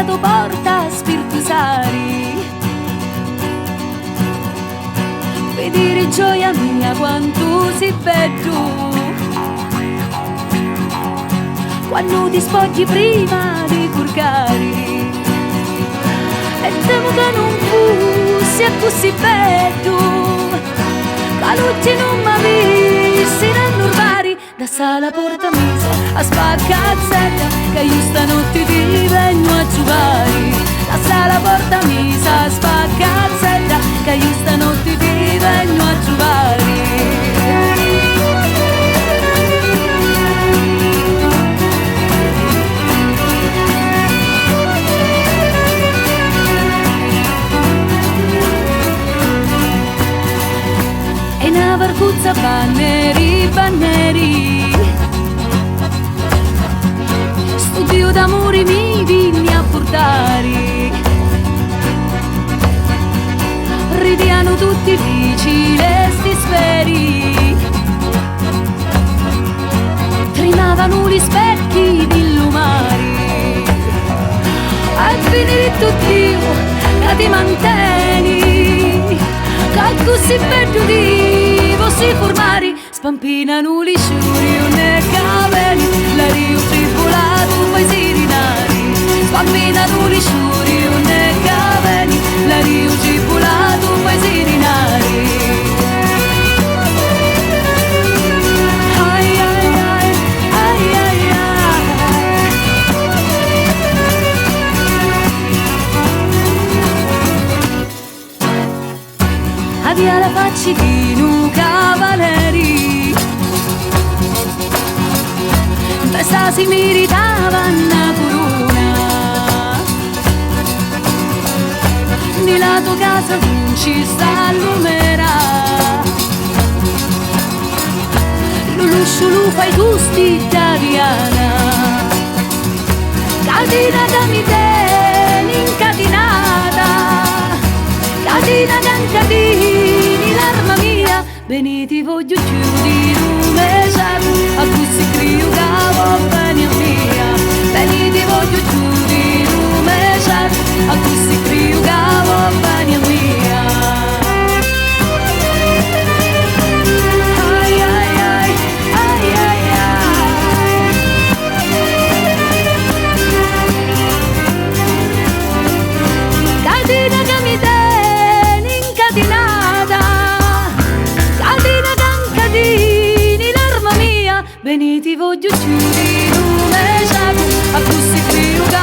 tu porta spirito sari. Vedere gioia mia quanto si bello, quando ti spogli prima di curcare. E temo che non sia così bello, che luci non mi vissi nell'urvari. Da sala porta misa a spaccazzetta, che io stanotte ti vengo a giocare. Da sala porta misa a spaccazzetta, che io stanotte ti vengo a giocare. Varcuzza banneri, banneri, studio d'amore mi vieni a portare. Ridiano tutti vicini sti sferi, tremavano gli specchi di lumari. A finire tutti che ti mantieni, che così bello divo si formari. Spampinano gli sciuri ne capelli, la rio tribolato poi si rinari. Spampinano gli sciuri ne capelli, la rio tribolato poi si rinari. Ai ai ai, ai ai ai. Avvia la faccia di un cavalieri, questa si meritava una corona. Di la tua casa non ci sta l'umera, l'uluscio lo fai tu sti italiana. Catina da mi tieni incatenata, catina cancatini l'arma mia. Bene ti voglio chiudere un messaggio, a cui si crio che va bene a mia. Bene ti voglio chiudere un messaggio, a cui si crio che va bene a mia. Ai ai ai, ai ai ai. Catina che mi tieni incatenata, catina cancatini l'arma mia. Bene ti voglio chiudere un messaggio, a cui si crio che